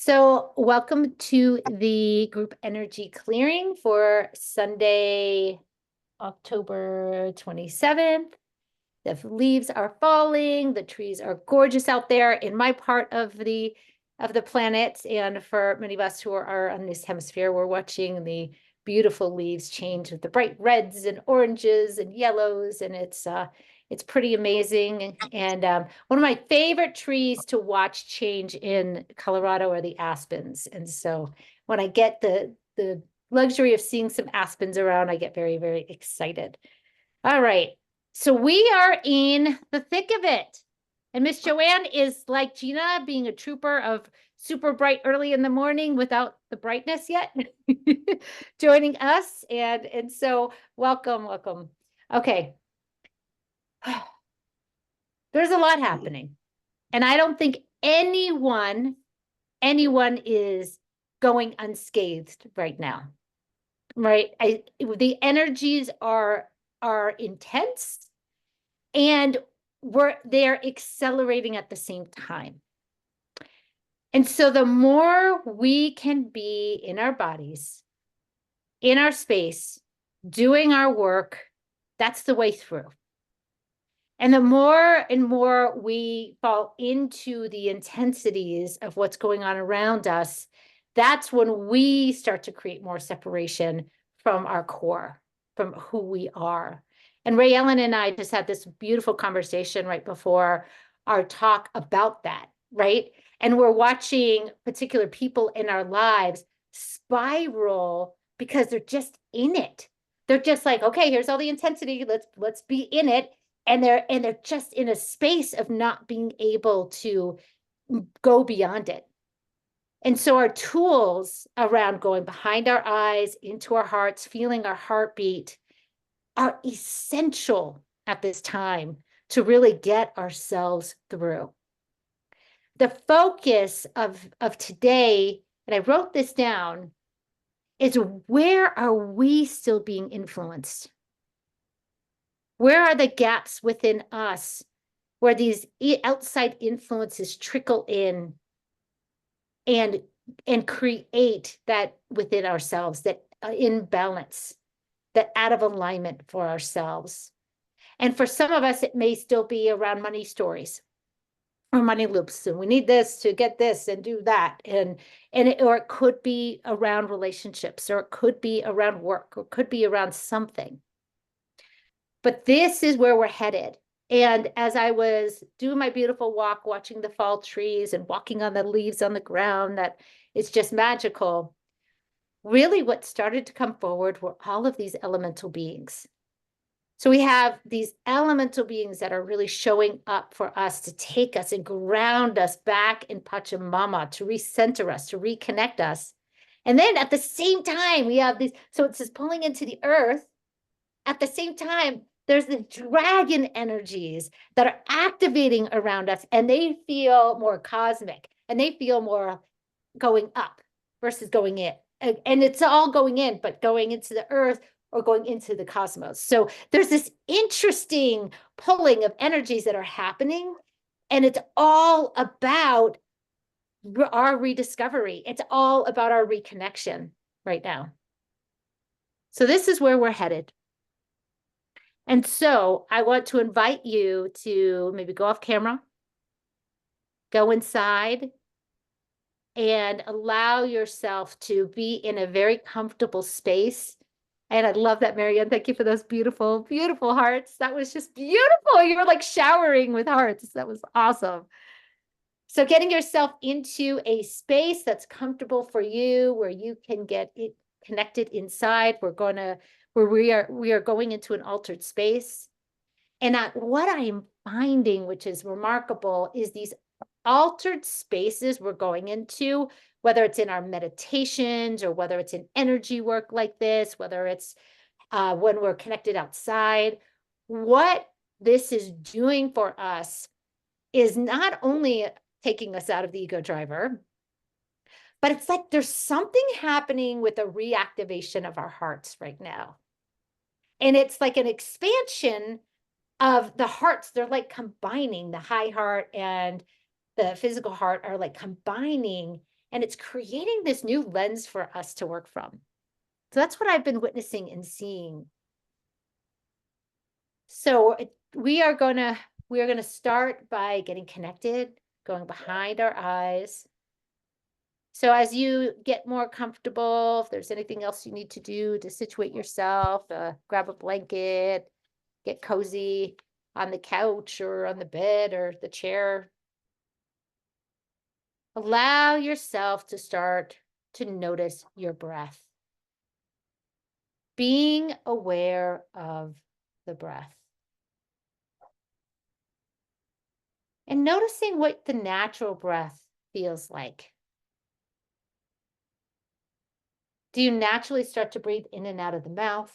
So welcome to the group energy clearing for Sunday, October 27th. The leaves are falling, the trees are gorgeous out there in my part of the planet. And for many of us who are on this hemisphere, we're watching the beautiful leaves change with the bright reds and oranges and yellows, and it's pretty amazing. And one of my favorite trees to watch change in Colorado are the aspens. And so when I get the luxury of seeing some aspens around, I get very, very excited. All right. So we are in the thick of it. And Miss Joanne is like Gina, being a trooper of super bright early in the morning without the brightness yet, joining us. And so welcome, welcome. Okay. There's a lot happening. And I don't think anyone is going unscathed right now. Right? The energies are intense, and they're accelerating at the same time. And so the more we can be in our bodies, in our space, doing our work, that's the way through. And the more and more we fall into the intensities of what's going on around us, that's when we start to create more separation from our core, from who we are. And Ray Ellen and I just had this beautiful conversation right before our talk about that, right? And we're watching particular people in our lives spiral because they're just in it. They're just like, okay, here's all the intensity. Let's be in it. And they're just in a space of not being able to go beyond it. And so our tools around going behind our eyes, into our hearts, feeling our heartbeat are essential at this time to really get ourselves through. The focus of today, and I wrote this down, is where are we still being influenced? Where are the gaps within us where these outside influences trickle in and create that within ourselves, that imbalance, that out of alignment for ourselves? And for some of us, it may still be around money stories or money loops, and we need this to get this and do that, or it could be around relationships, or it could be around work, or it could be around something. But this is where we're headed. And as I was doing my beautiful walk, watching the fall trees and walking on the leaves on the ground, that is just magical. Really, what started to come forward were all of these elemental beings. So we have these elemental beings that are really showing up for us to take us and ground us back in Pachamama, to recenter us, to reconnect us. And then at the same time, we have these, so it's just pulling into the earth. At the same time, there's the dragon energies that are activating around us, and they feel more cosmic, and they feel more going up versus going in. And it's all going in, but going into the earth or going into the cosmos. So there's this interesting pulling of energies that are happening, and it's all about our rediscovery. It's all about our reconnection right now. So this is where we're headed. And so I want to invite you to maybe go off camera, go inside, and allow yourself to be in a very comfortable space. And I love that, Marianne. Thank you for those beautiful, beautiful hearts. That was just beautiful. You were like showering with hearts. That was awesome. So getting yourself into a space that's comfortable for you, where you can get it connected inside. We are going into an altered space. And what I am finding, which is remarkable, is these altered spaces we're going into, whether it's in our meditations or whether it's in energy work like this, whether it's when we're connected outside, what this is doing for us is not only taking us out of the ego driver, but it's like there's something happening with a reactivation of our hearts right now. And it's like an expansion of the hearts. They're like combining, the high heart and the physical heart are like combining, And it's creating this new lens for us to work from. So that's what I've been witnessing and seeing. So we are gonna start by getting connected, going behind our eyes. So as you get more comfortable, if there's anything else you need to do to situate yourself, grab a blanket, get cozy on the couch or on the bed or the chair. Allow yourself to start to notice your breath. Being aware of the breath. And noticing what the natural breath feels like. Do you naturally start to breathe in and out of the mouth?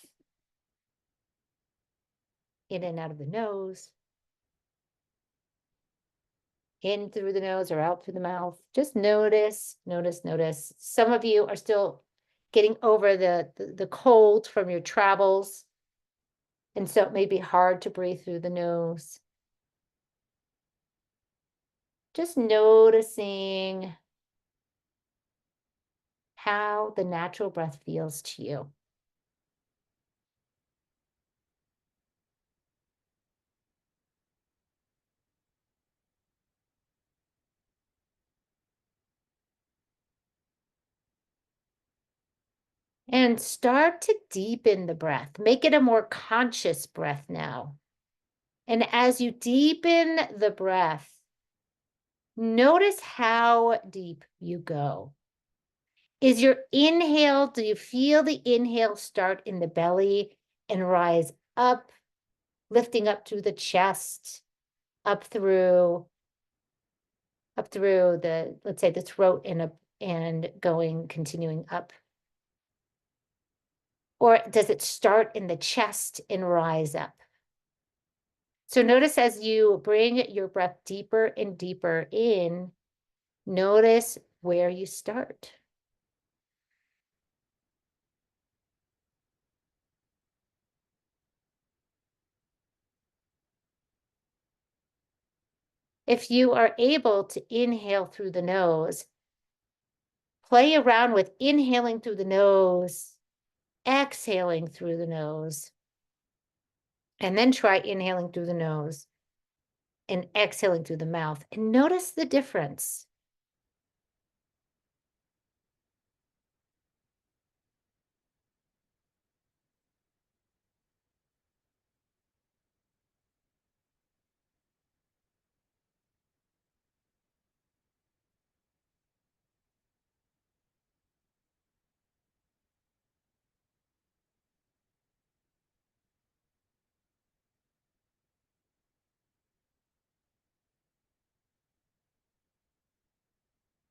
In and out of the nose? In through the nose or out through the mouth? Just notice, notice, notice. Some of you are still getting over the cold from your travels. And so it may be hard to breathe through the nose. Just noticing how the natural breath feels to you. And start to deepen the breath. Make it a more conscious breath now. And as you deepen the breath, notice how deep you go. Is your inhale, do you feel the inhale start in the belly and rise up, lifting up through the chest, up through the, let's say, the throat and going, continuing up? Or does it start in the chest and rise up? So notice as you bring your breath deeper and deeper in, notice where you start. If you are able to inhale through the nose, play around with inhaling through the nose, exhaling through the nose, and then try inhaling through the nose and exhaling through the mouth, and notice the difference.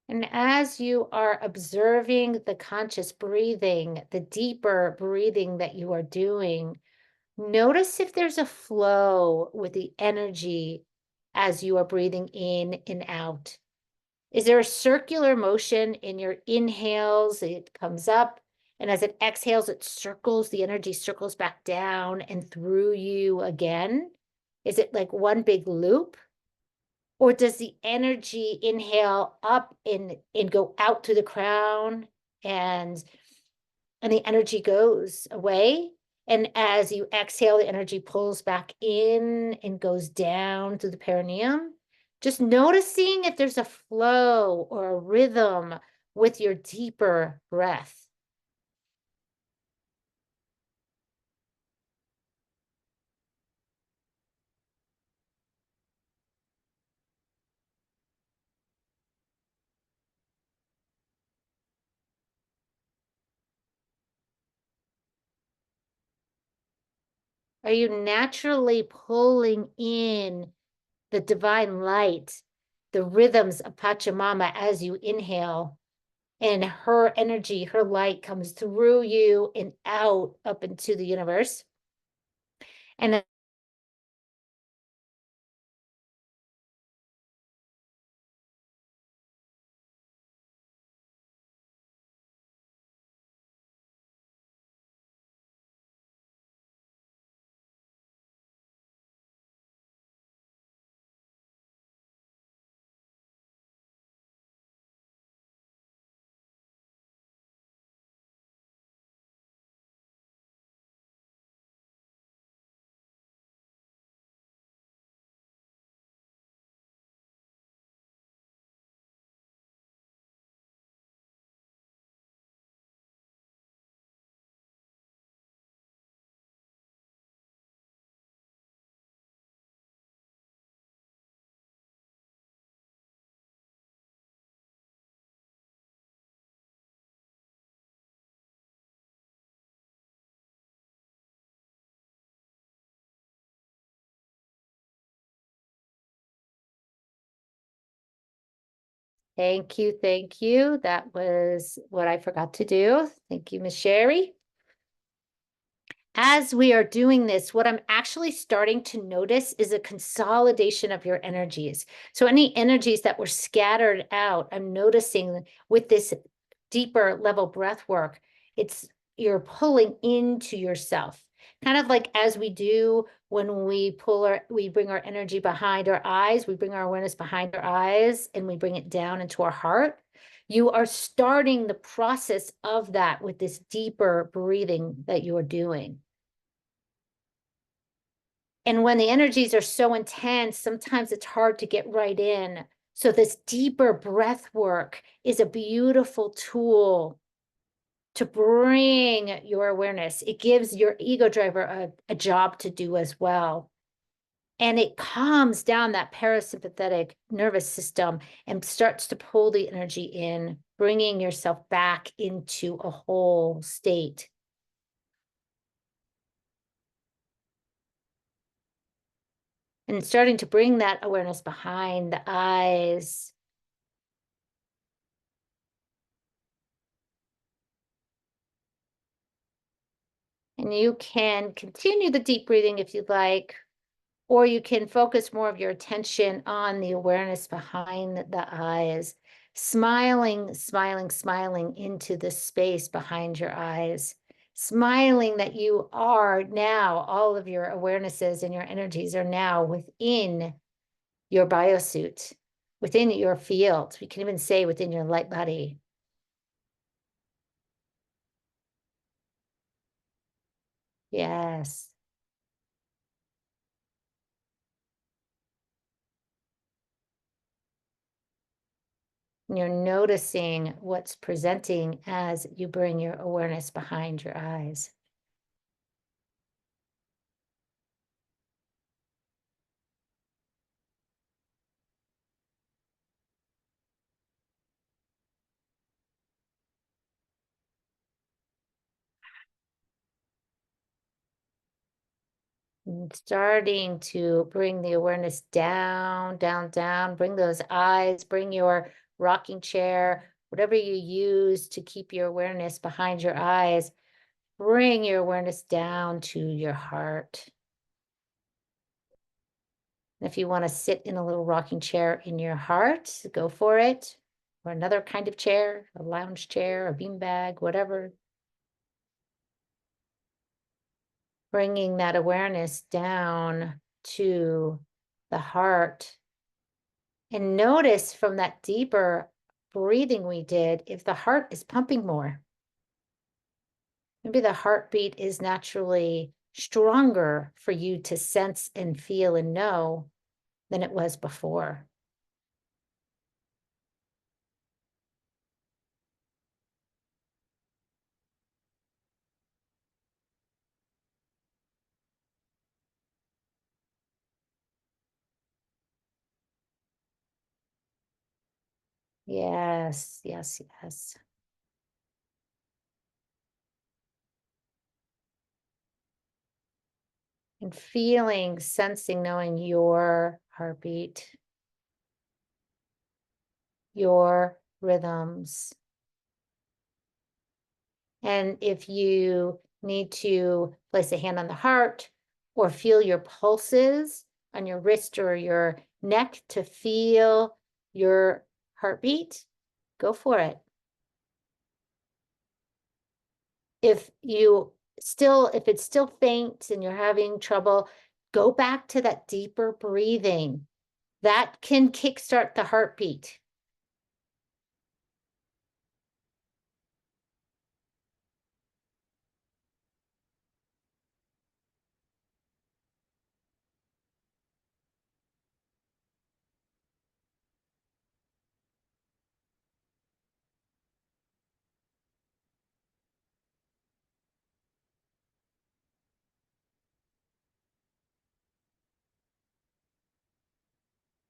And as you are observing the conscious breathing, the deeper breathing that you are doing, notice if there's a flow with the energy as you are breathing in and out. Is there a circular motion in your inhales? It comes up, and as it exhales, it circles, the energy circles back down and through you again. Is it like one big loop? Or does the energy inhale up and go out to the crown and the energy goes away? And as you exhale, the energy pulls back in and goes down through the perineum. Just noticing if there's a flow or a rhythm with your deeper breath. Are you naturally pulling in the divine light, the rhythms of Pachamama as you inhale? And her energy, her light comes through you and out up into the universe. And Thank you, thank you. That was what I forgot to do. Thank you, Miss Sherry. As we are doing this, what I'm actually starting to notice is a consolidation of your energies. So any energies that were scattered out, I'm noticing with this deeper level breath work, you're pulling into yourself. Kind of like as we do when we bring our energy behind our eyes, we bring our awareness behind our eyes and we bring it down into our heart. You are starting the process of that with this deeper breathing that you're doing. And when the energies are so intense, sometimes it's hard to get right in. So this deeper breath work is a beautiful tool to bring your awareness. It gives your ego driver a job to do as well. And it calms down that parasympathetic nervous system and starts to pull the energy in, bringing yourself back into a whole state. And starting to bring that awareness behind the eyes. And you can continue the deep breathing if you'd like, or you can focus more of your attention on the awareness behind the eyes, smiling, smiling, smiling into the space behind your eyes, smiling that you are now, all of your awarenesses and your energies are now within your biosuit, within your field. We can even say within your light body. Yes. You're noticing what's presenting as you bring your awareness behind your eyes. And starting to bring the awareness down, down, down. Bring those eyes, bring your rocking chair, whatever you use to keep your awareness behind your eyes. Bring your awareness down to your heart. And if you want to sit in a little rocking chair in your heart, go for it. Or another kind of chair, a lounge chair, a beanbag, whatever. Bringing that awareness down to the heart. And notice from that deeper breathing we did, if the heart is pumping more. Maybe the heartbeat is naturally stronger for you to sense and feel and know than it was before. Yes, yes, yes. And feeling, sensing, knowing your heartbeat, your rhythms. And if you need to place a hand on the heart or feel your pulses on your wrist or your neck to feel your heartbeat, go for it. If it's still faint and you're having trouble, go back to that deeper breathing. That can kickstart the heartbeat.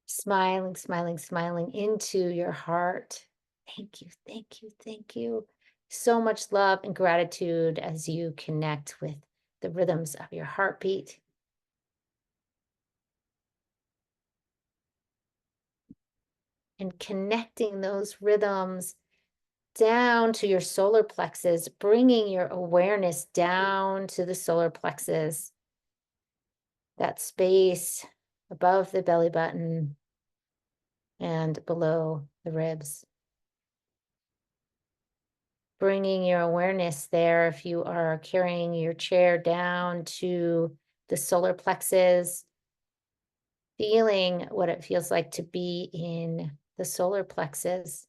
Smiling, smiling, smiling into your heart. Thank you, thank you, thank you. So much love and gratitude as you connect with the rhythms of your heartbeat. and connecting those rhythms down to your solar plexus, bringing your awareness down to the solar plexus, that space above the belly button and below the ribs. Bringing your awareness there, if you are carrying your chair down to the solar plexus, feeling what it feels like to be in the solar plexus.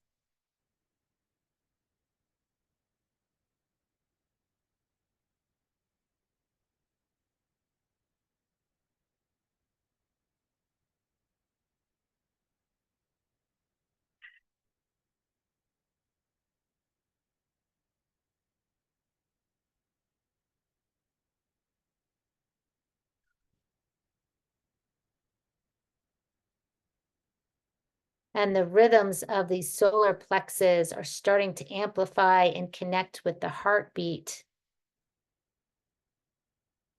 And the rhythms of these solar plexes are starting to amplify and connect with the heartbeat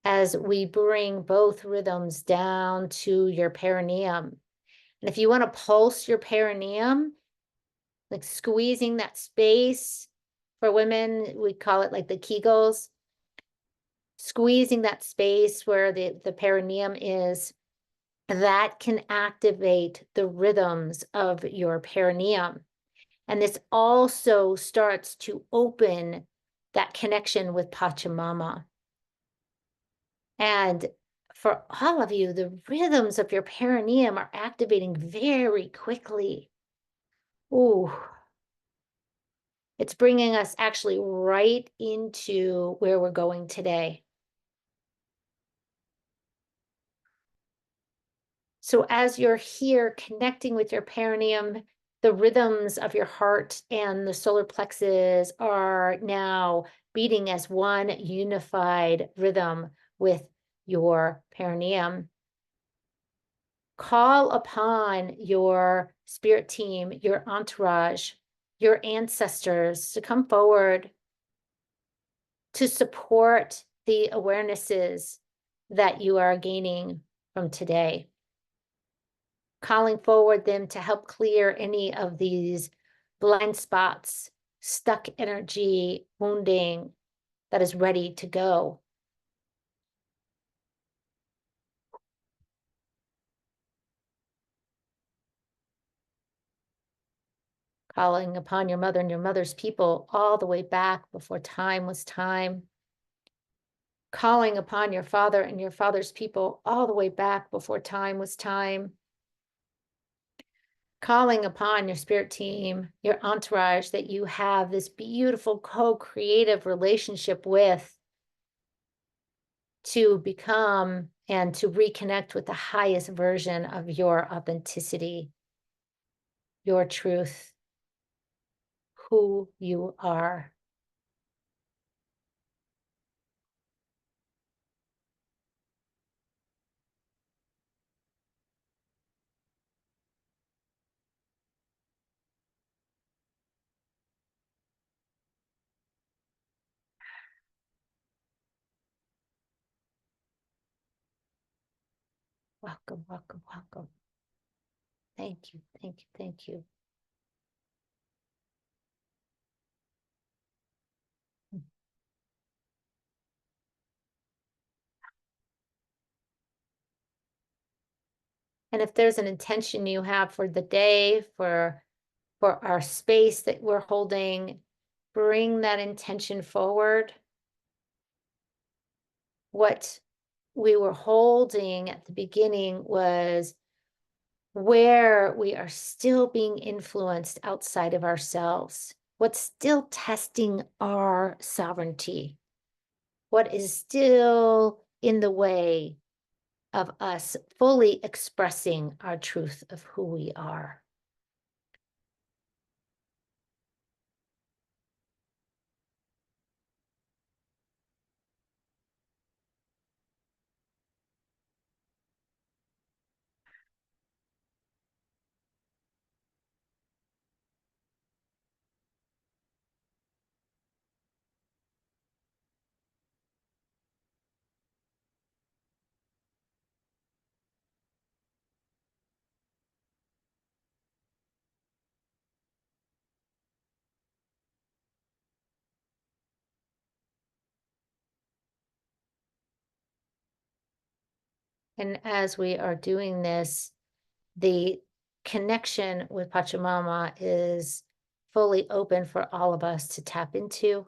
as we bring both rhythms down to your perineum. And if you want to pulse your perineum, like squeezing that space, for women, we call it like the Kegels, squeezing that space where the perineum is, that can activate the rhythms of your perineum. And this also starts to open that connection with Pachamama. And for all of you, the rhythms of your perineum are activating very quickly. Ooh, it's bringing us actually right into where we're going today. So as you're here connecting with your perineum, the rhythms of your heart and the solar plexus are now beating as one unified rhythm with your perineum. Call upon your spirit team, your entourage, your ancestors to come forward to support the awarenesses that you are gaining from today. Calling forward them to help clear any of these blind spots, stuck energy, wounding that is ready to go. Calling upon your mother and your mother's people all the way back before time was time. Calling upon your father and your father's people all the way back before time was time. Calling upon your spirit team, your entourage that you have this beautiful co-creative relationship with, to become and to reconnect with the highest version of your authenticity, your truth, who you are. Welcome, welcome, welcome. Thank you, thank you, thank you. And if there's an intention you have for the day, for our space that we're holding, bring that intention forward. What we were holding at the beginning was where we are still being influenced outside of ourselves, what's still testing our sovereignty, what is still in the way of us fully expressing our truth of who we are. And as we are doing this, the connection with Pachamama is fully open for all of us to tap into.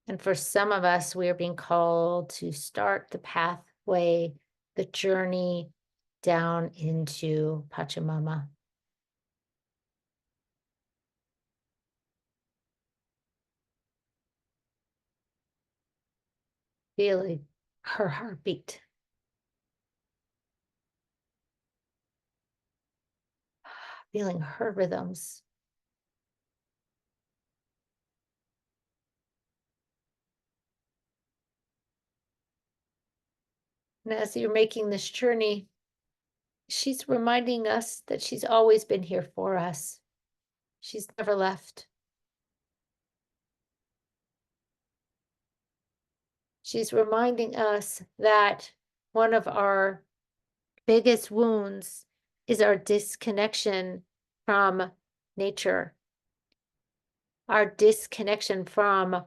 And for some of us, we are being called to start the pathway, the journey down into Pachamama. Feeling her heartbeat. Feeling her rhythms. And as you're making this journey, she's reminding us that she's always been here for us. She's never left. She's reminding us that one of our biggest wounds is our disconnection from nature, our disconnection from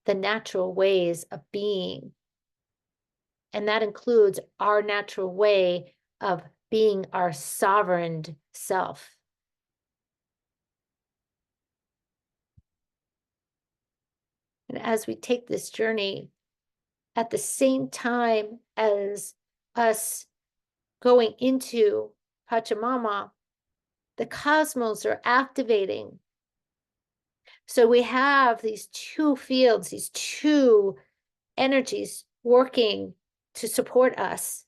the natural ways of being. And that includes our natural way of being our sovereign self. And as we take this journey, at the same time as us going into Pachamama, the cosmos are activating. So we have these two fields, these two energies working to support us.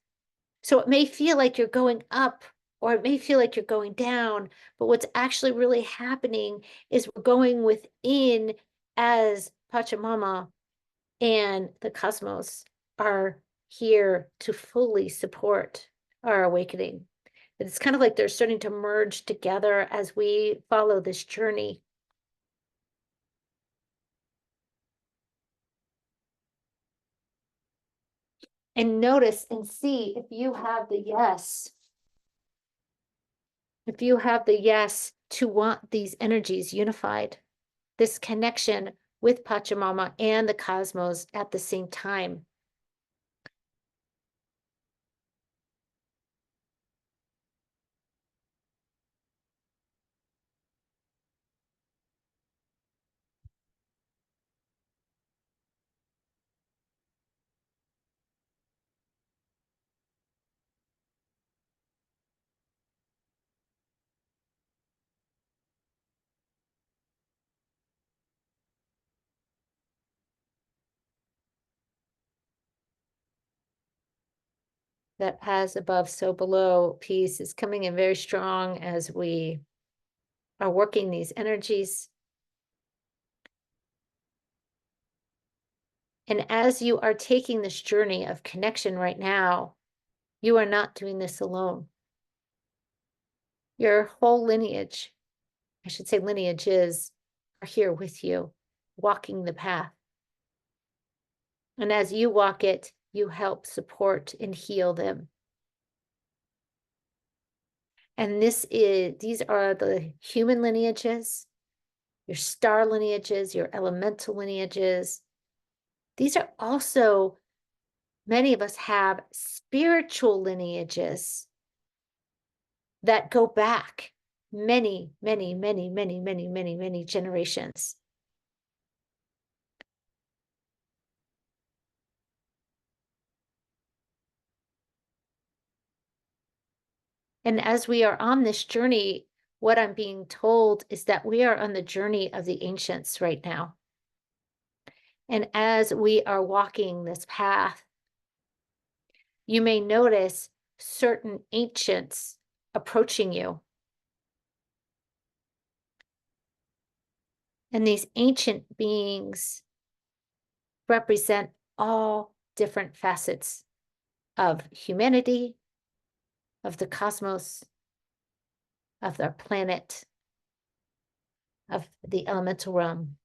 So it may feel like you're going up or it may feel like you're going down, but what's actually really happening is we're going within as Pachamama and the cosmos are here to fully support our awakening. It's kind of like they're starting to merge together as we follow this journey. And notice and see if you have the yes. If you have the yes to want these energies unified, this connection with Pachamama and the cosmos at the same time. That as above, so below piece is coming in very strong as we are working these energies. And as you are taking this journey of connection right now, you are not doing this alone. Your whole lineage, I should say lineages, are here with you, walking the path. And as you walk it, you help support and heal them. And these are the human lineages, your star lineages, your elemental lineages. These are also, many of us have spiritual lineages that go back many, many, many, many, many, many, many generations. And as we are on this journey, what I'm being told is that we are on the journey of the ancients right now. And as we are walking this path, you may notice certain ancients approaching you. And these ancient beings represent all different facets of humanity, of the cosmos, of our planet, of the elemental realm.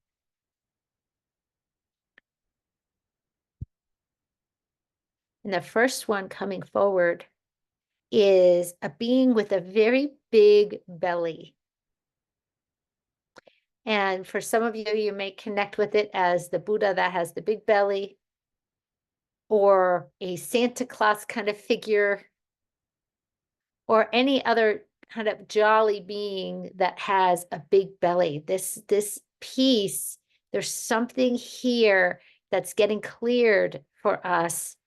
And the first one coming forward is a being with a very big belly. And for some of you, you may connect with it as the Buddha that has the big belly. or a Santa Claus kind of figure, or any other kind of jolly being that has a big belly. This piece, there's something here that's getting cleared for us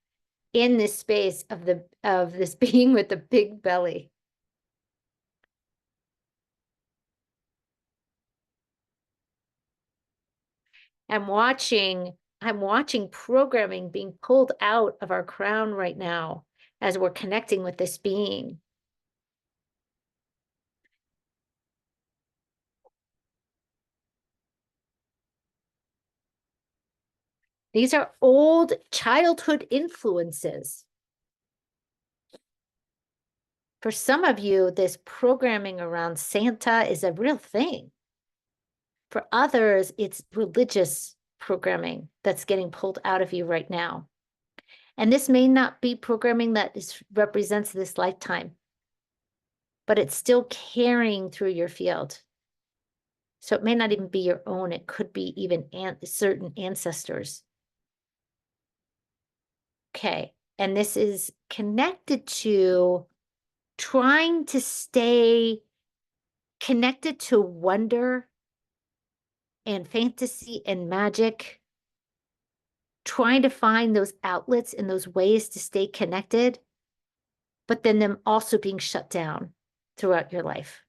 in this space of this being with the big belly. I'm watching programming being pulled out of our crown right now as we're connecting with this being. These are old childhood influences. For some of you, this programming around Santa is a real thing. For others, it's religious programming that's getting pulled out of you right now. And this may not be programming that represents this lifetime, but it's still carrying through your field. So it may not even be your own. It could be even certain ancestors. Okay. And this is connected to trying to stay connected to wonder and fantasy and magic, trying to find those outlets and those ways to stay connected, but then them also being shut down throughout your life.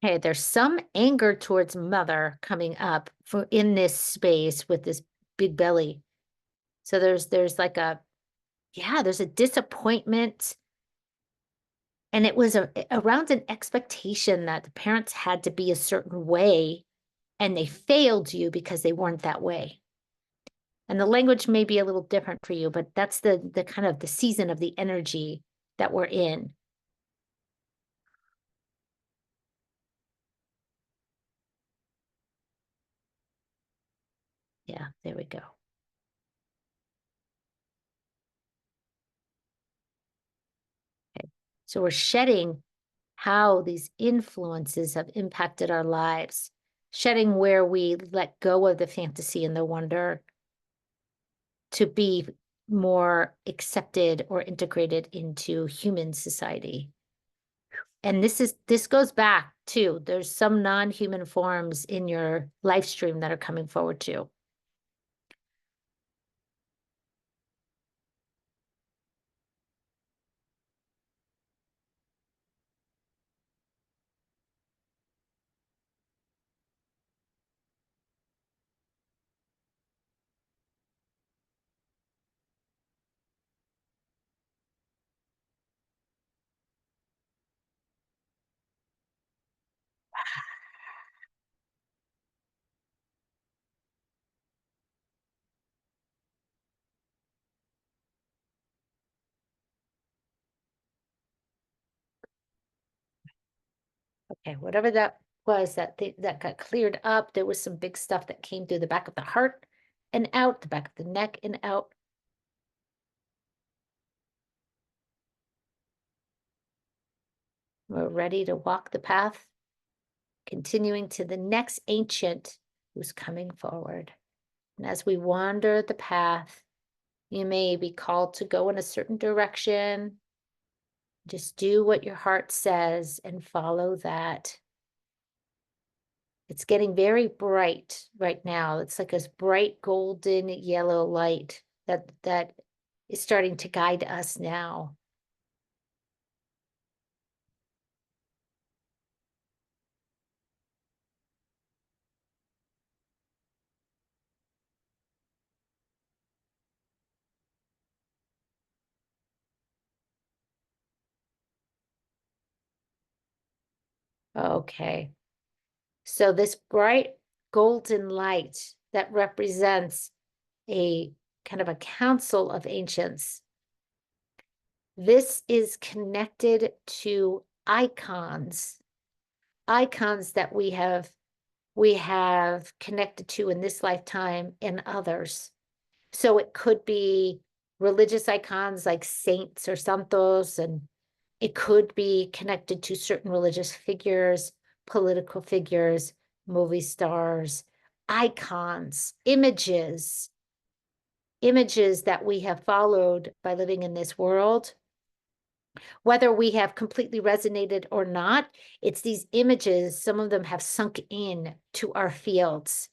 Okay, there's some anger towards mother coming up for in this space with this big belly. So there's like there's a disappointment. And it was around an expectation that the parents had to be a certain way, and they failed you because they weren't that way. And the language may be a little different for you, but that's the kind of the season of the energy that we're in. Yeah, there we go. Okay. So we're shedding how these influences have impacted our lives, shedding where we let go of the fantasy and the wonder to be more accepted or integrated into human society. And this goes back too. There's some non-human forms in your live stream that are coming forward too. Okay, whatever that was that got cleared up, there was some big stuff that came through the back of the heart and out, the back of the neck and out. We're ready to walk the path, continuing to the next ancient who's coming forward. And as we wander the path, you may be called to go in a certain direction. Just do what your heart says and follow that. It's getting very bright right now. It's like a bright golden yellow light that is starting to guide us now. Okay. So this bright golden light that represents a kind of a council of ancients This is connected to icons that we have connected to in this lifetime and others. So it could be religious icons like saints or santos, and it could be connected to certain religious figures, political figures, movie stars, icons, images that we have followed by living in this world. Whether we have completely resonated or not, it's these images, some of them have sunk in to our fields.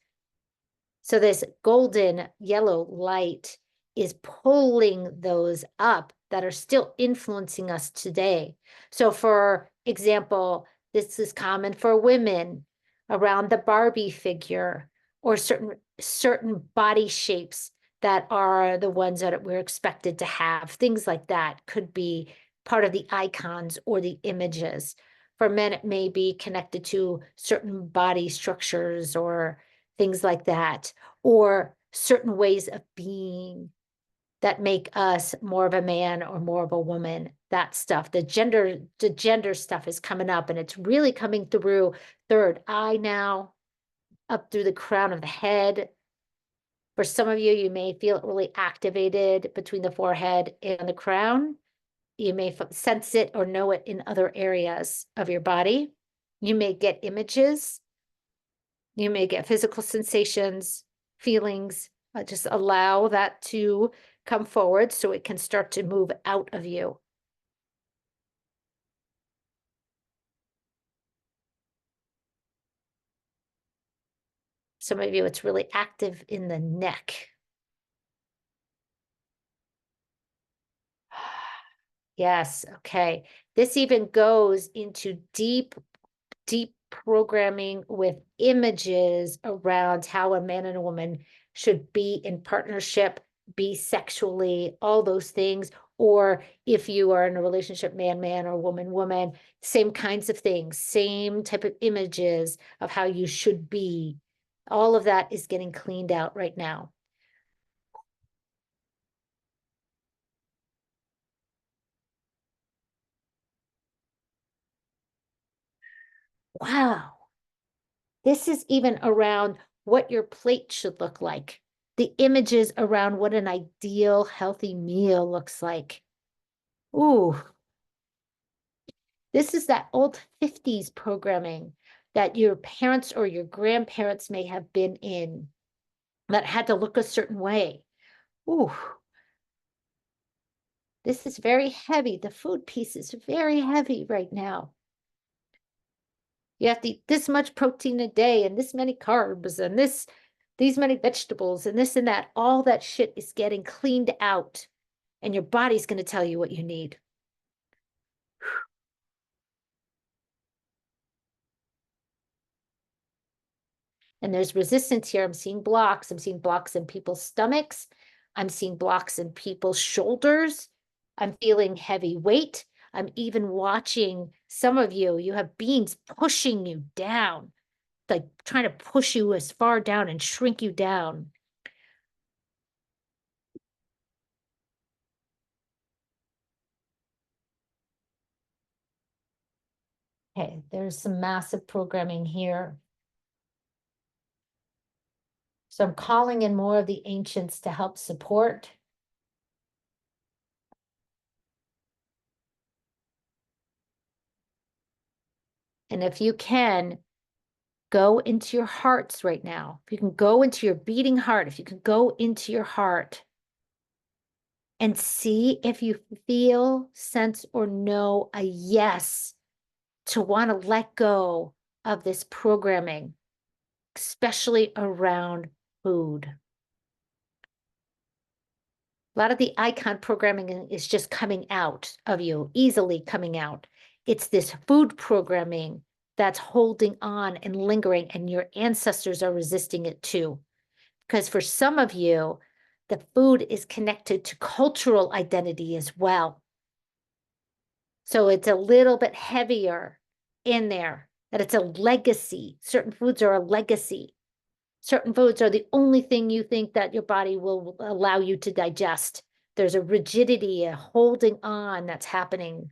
So this golden yellow light is pulling those up that are still influencing us today. So for example, this is common for women around the Barbie figure or certain body shapes that are the ones that we're expected to have. Things like that could be part of the icons or the images. For men, it may be connected to certain body structures or things like that, or certain ways of being that make us more of a man or more of a woman. That stuff, the gender stuff is coming up, and it's really coming through third eye now, up through the crown of the head. For some of you, you may feel it really activated between the forehead and the crown. You may sense it or know it in other areas of your body. You may get images. You may get physical sensations, feelings. Just allow that to come forward so it can start to move out of you. Some of you, it's really active in the neck. Yes, okay. This even goes into deep programming with images around how a man and a woman should be in partnership, be sexually, all those things. Or if you are in a relationship, man, or woman, same kinds of things, same type of images of how you should be. All of that is getting cleaned out right now. Wow. This is even around what your plate should look like. The images around what an ideal healthy meal looks like. Ooh. This is that old 50s programming that your parents or your grandparents may have been in that had to look a certain way. Ooh. This is very heavy. The food piece is very heavy right now. You have to eat this much protein a day and this many carbs and these many vegetables and this and that. All that shit is getting cleaned out, and your body's going to tell you what you need. And there's resistance here. I'm seeing blocks. I'm seeing blocks in people's stomachs. I'm seeing blocks in people's shoulders. I'm feeling heavy weight. I'm even watching some of you, you have beings pushing you down, like trying to push you as far down and shrink you down. Okay, there's some massive programming here. So I'm calling in more of the ancients to help support. And if you can, go into your hearts right now. If you can go into your beating heart, if you can go into your heart and see if you feel, sense, or know a yes to want to let go of this programming, especially around food. A lot of the icon programming is just coming out of you, easily coming out. It's this food programming that's holding on and lingering, and your ancestors are resisting it too. Because for some of you, the food is connected to cultural identity as well. So it's a little bit heavier in there, that it's a legacy. Certain foods are a legacy. Certain foods are the only thing you think that your body will allow you to digest. There's a rigidity, a holding on that's happening.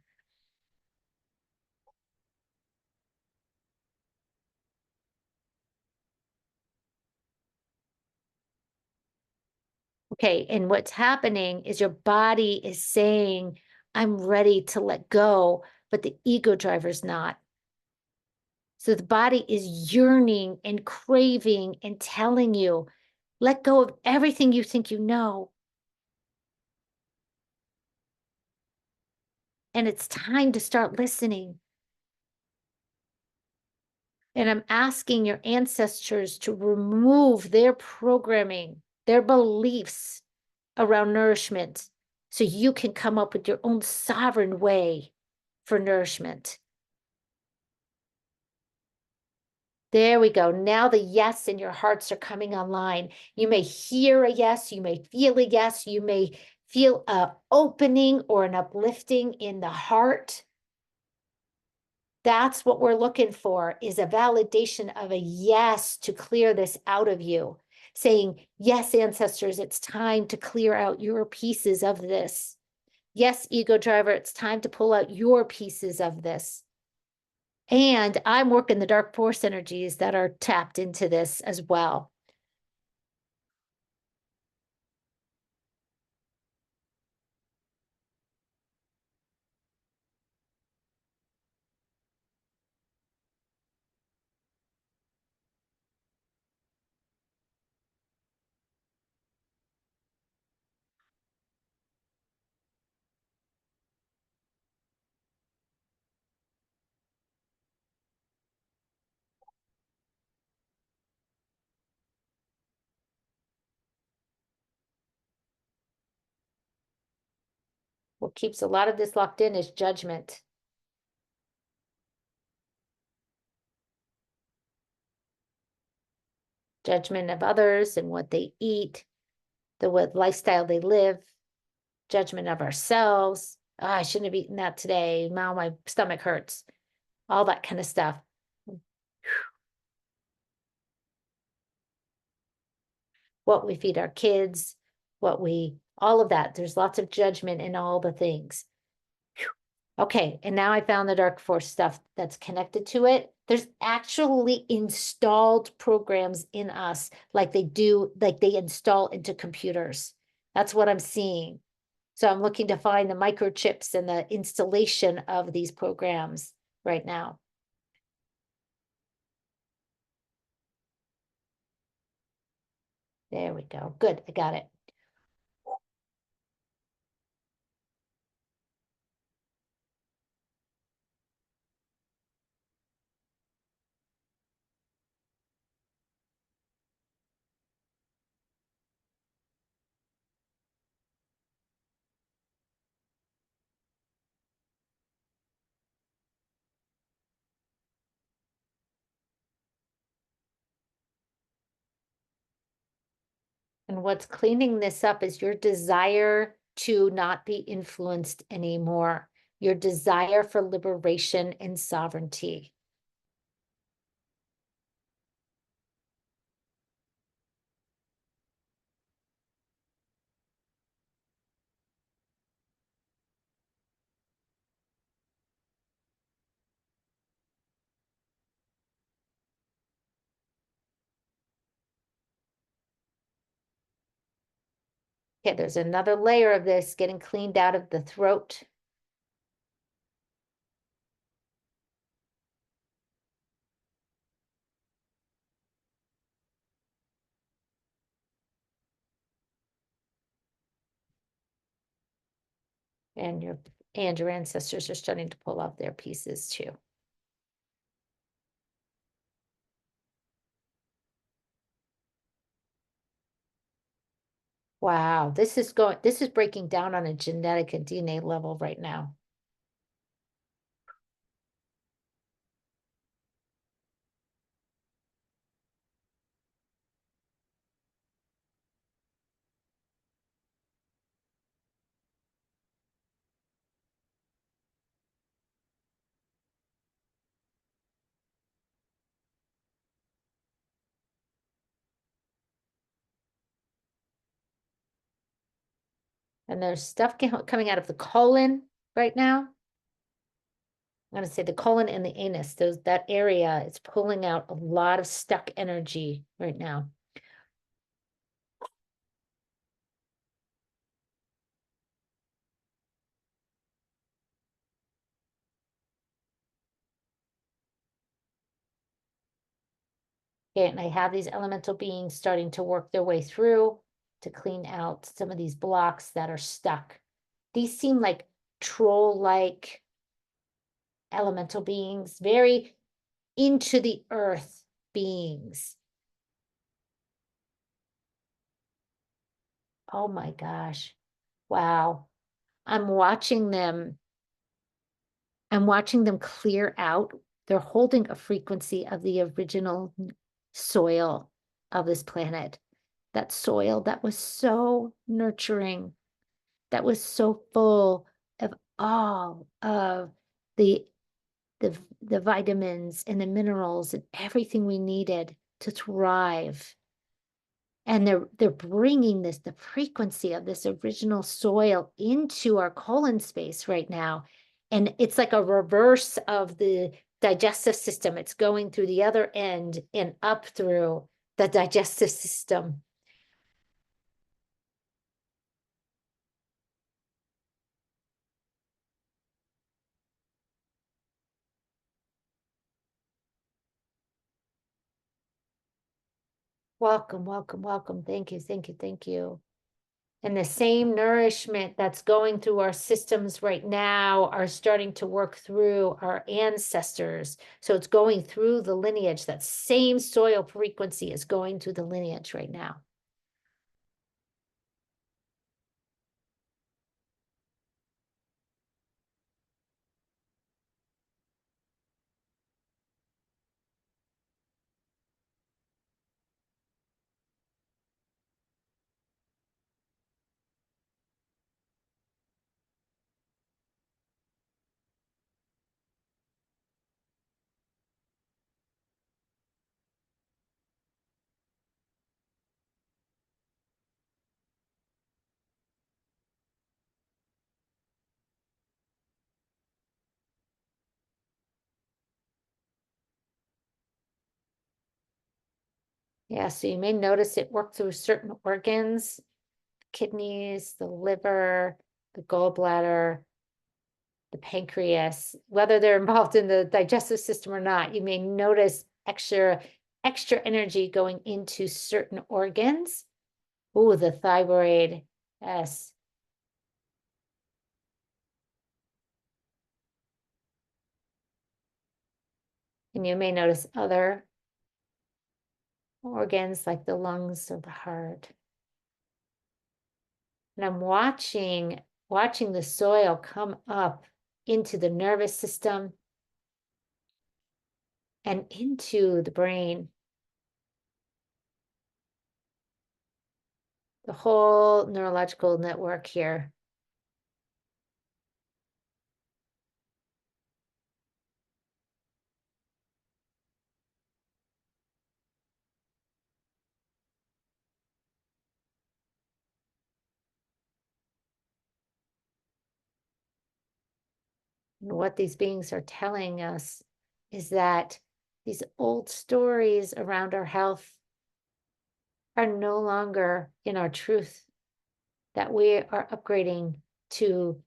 Okay, and what's happening is your body is saying, I'm ready to let go, but the ego driver's not. So the body is yearning and craving and telling you, let go of everything you think you know. And it's time to start listening. And I'm asking your ancestors to remove their programming, their beliefs around nourishment, so you can come up with your own sovereign way for nourishment. There we go. Now the yes in your hearts are coming online. You may hear a yes, you may feel a yes, you may feel a opening or an uplifting in the heart. That's what we're looking for, is a validation of a yes to clear this out of you. Saying, yes, ancestors, it's time to clear out your pieces of this. Yes, ego driver, it's time to pull out your pieces of this. And I'm working the dark force energies that are tapped into this as well. What keeps a lot of this locked in is judgment. Judgment of others and what they eat, the what lifestyle they live, judgment of ourselves. Oh, I shouldn't have eaten that today. Now my stomach hurts. All that kind of stuff. What we feed our kids, all of that. There's lots of judgment in all the things. Okay, and now I found the dark force stuff that's connected to it. There's actually installed programs in us like they install into computers. That's what I'm seeing. So I'm looking to find the microchips and the installation of these programs right now. There we go. Good, I got it. And what's cleaning this up is your desire to not be influenced anymore, your desire for liberation and sovereignty. Okay, there's another layer of this getting cleaned out of the throat. And your ancestors are starting to pull out their pieces too. Wow, this is breaking down on a genetic and DNA level right now. And there's stuff coming out of the colon right now. I'm going to say the colon and the anus, that area, it's pulling out a lot of stuck energy right now. Okay, and I have these elemental beings starting to work their way through to clean out some of these blocks that are stuck. These seem like troll-like elemental beings, very into the earth beings. Oh my gosh. Wow. I'm watching them. I'm watching them clear out. They're holding a frequency of the original soil of this planet. That soil that was so nurturing, that was so full of all of the the vitamins and the minerals and everything we needed to thrive. And they're bringing the frequency of this original soil into our colon space right now. And it's like a reverse of the digestive system. It's going through the other end and up through the digestive system. Welcome, welcome, welcome. Thank you, thank you, thank you. And the same nourishment that's going through our systems right now are starting to work through our ancestors. So it's going through the lineage. That same soil frequency is going through the lineage right now. Yeah, so you may notice it worked through certain organs, kidneys, the liver, the gallbladder, the pancreas, whether they're involved in the digestive system or not, you may notice extra energy going into certain organs. Oh, the thyroid, yes. And you may notice other organs like the lungs or the heart. And I'm watching the soil come up into the nervous system and into the brain. The whole neurological network here. And what these beings are telling us is that these old stories around our health are no longer in our truth, that we are upgrading to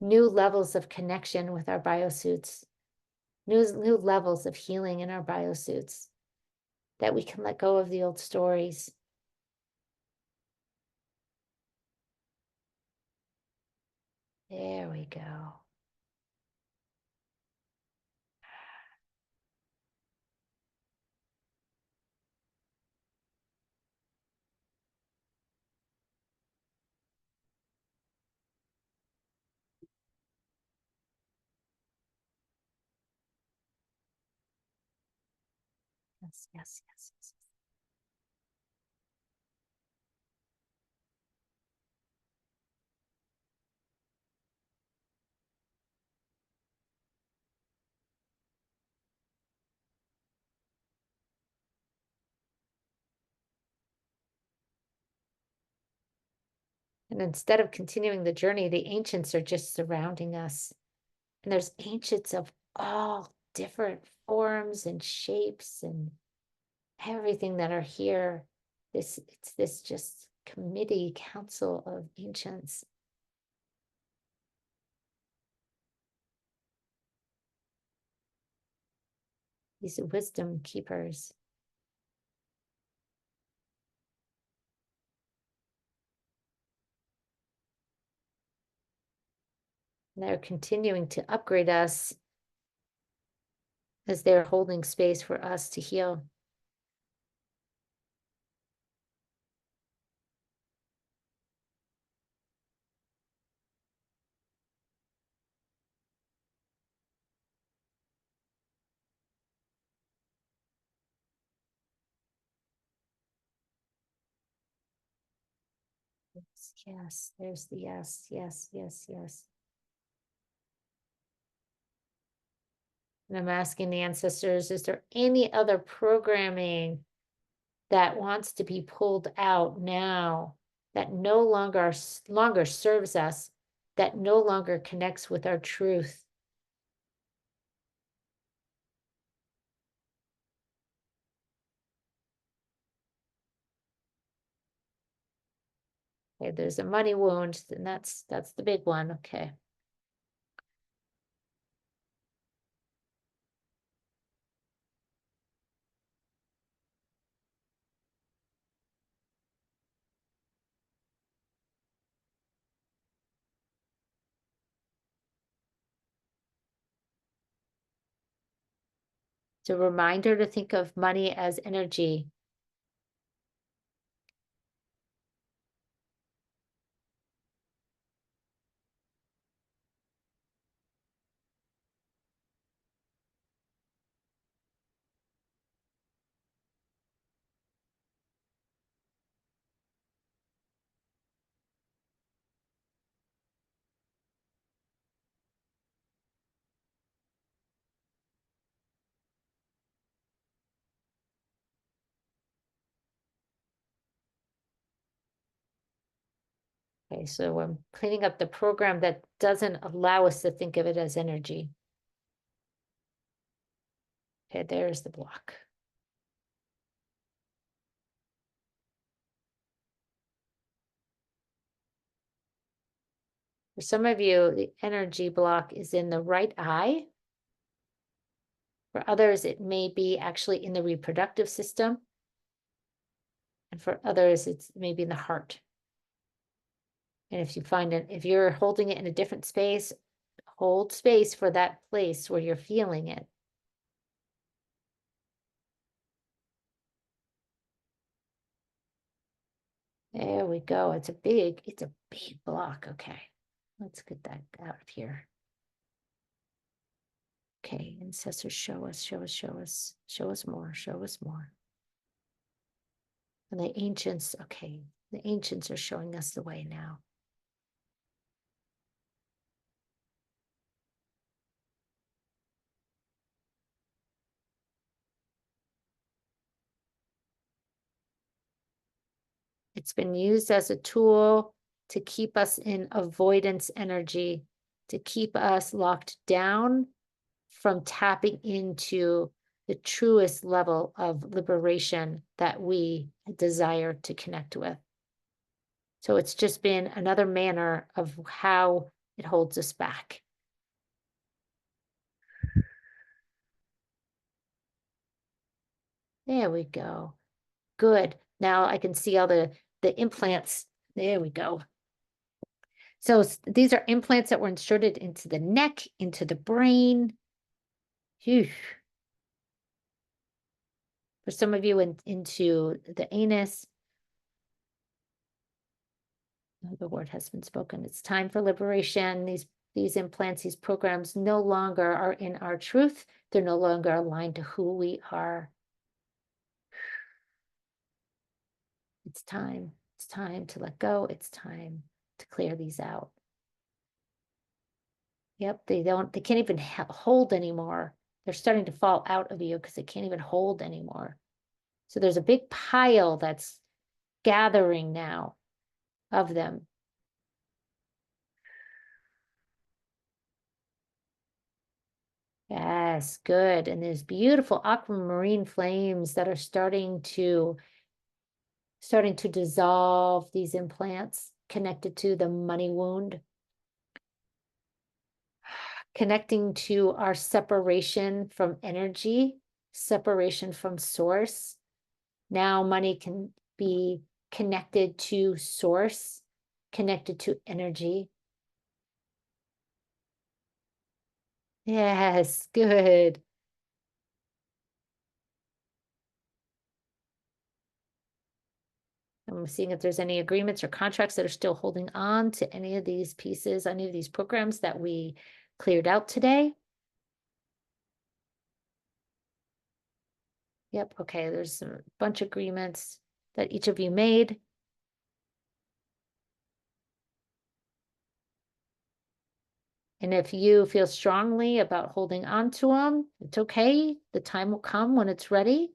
new levels of connection with our biosuits, new levels of healing in our biosuits, that we can let go of the old stories. There we go. Yes, yes, yes, yes. And instead of continuing the journey, the ancients are just surrounding us. And there's ancients of all different forms and shapes and everything that are here. It's this just committee council of ancients. These wisdom keepers. And they're continuing to upgrade us as they're holding space for us to heal. Yes, there's the yes, yes, yes, yes. And I'm asking the ancestors, is there any other programming that wants to be pulled out now, that no longer serves us, that no longer connects with our truth? Okay, there's a money wound, and that's the big one. Okay. It's a reminder to think of money as energy. Okay, so I'm cleaning up the program that doesn't allow us to think of it as energy. Okay, there's the block. For some of you, the energy block is in the right eye. For others, it may be actually in the reproductive system. And for others, it's maybe in the heart. And if you find it, if you're holding it in a different space, hold space for that place where you're feeling it. There we go. It's a big block. Okay. Let's get that out of here. Okay, ancestors, show us, show us, show us, show us more, show us more. And the ancients, okay, the ancients are showing us the way now. It's been used as a tool to keep us in avoidance energy, to keep us locked down from tapping into the truest level of liberation that we desire to connect with. So it's just been another manner of how it holds us back. There we go. Good. Now I can see all the implants. There we go. So these are implants that were inserted into the neck, into the brain. Phew. For some of you into the anus. The word has been spoken. It's time for liberation. These implants, these programs no longer are in our truth. They're no longer aligned to who we are. It's time. It's time to let go. It's time to clear these out. Yep, they can't even hold anymore. They're starting to fall out of you because they can't even hold anymore. So there's a big pile that's gathering now of them. Yes, good. And there's beautiful aquamarine flames that are starting to dissolve these implants connected to the money wound, connecting to our separation from energy, separation from source. Now money can be connected to source, connected to energy. Yes, good. I'm seeing if there's any agreements or contracts that are still holding on to any of these pieces, any of these programs that we cleared out today. Yep, okay, there's a bunch of agreements that each of you made. And if you feel strongly about holding on to them, it's okay. The time will come when it's ready.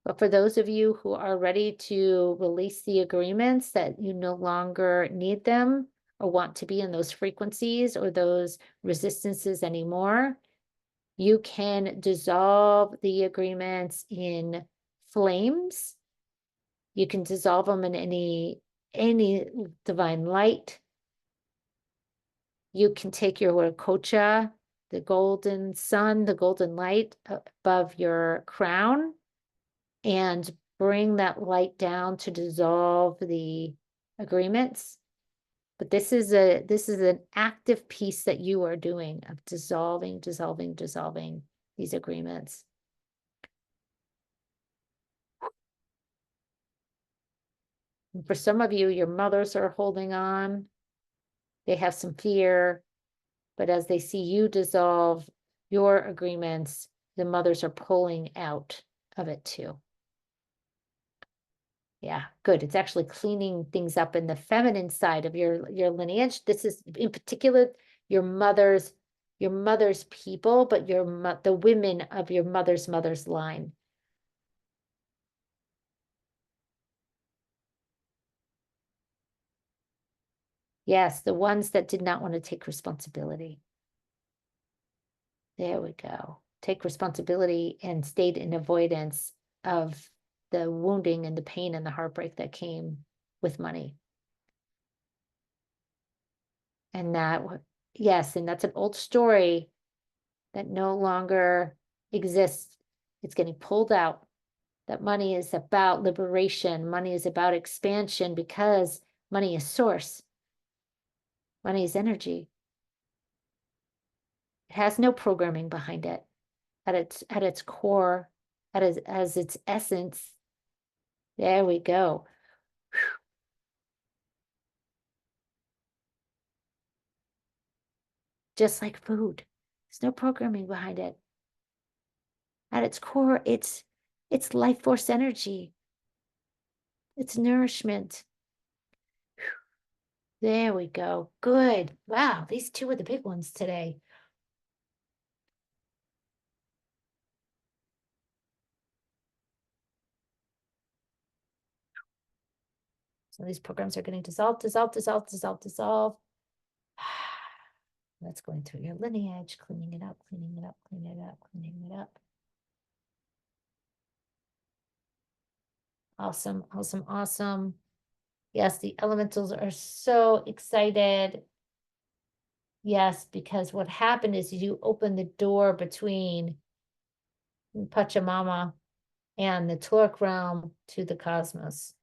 But for those of you who are ready to release the agreements that you no longer need them or want to be in those frequencies or those resistances anymore, you can dissolve the agreements in flames. You can dissolve them in any divine light. You can take your Waracocha, the golden sun, the golden light above your crown, and bring that light down to dissolve the agreements. But this is an active piece that you are doing of dissolving these agreements. And for some of you, your mothers are holding on. They have some fear, but as they see you dissolve your agreements, the mothers are pulling out of it too. Yeah, good. It's actually cleaning things up in the feminine side of your lineage. This is in particular your mother's people, but the women of your mother's line. Yes, the ones that did not want to take responsibility. There we go. Take responsibility and stayed in avoidance of the wounding and the pain and the heartbreak that came with money. And yes, and that's an old story that no longer exists. It's getting pulled out. That money is about liberation. Money is about expansion because money is source. Money is energy. It has no programming behind it. At its core, as its essence. There we go. Just like food. There's no programming behind it. At its core, it's life force energy. It's nourishment. There we go. Good. Wow, these two are the big ones today. So these programs are getting dissolved. That's going through your lineage, cleaning it up. Awesome. Yes, the elementals are so excited. Yes, because what happened is you opened the door between Pachamama and the Tauruc realm to the cosmos.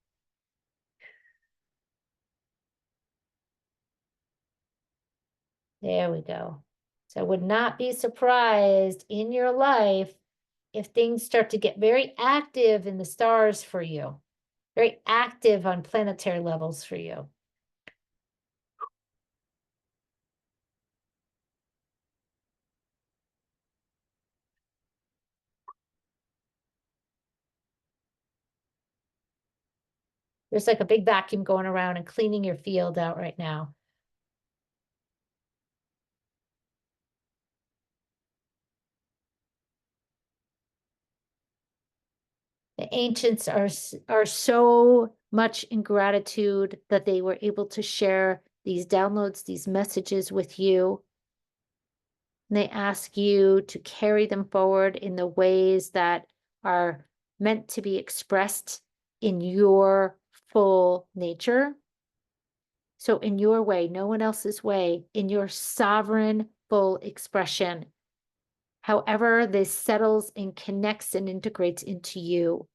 There we go. So I would not be surprised in your life if things start to get very active in the stars for you, very active on planetary levels for you. There's like a big vacuum going around and cleaning your field out right now. The ancients are so much in gratitude that they were able to share these downloads, these messages with you. And they ask you to carry them forward in the ways that are meant to be expressed in your full nature. So in your way, no one else's way, in your sovereign full expression, however this settles and connects and integrates into you.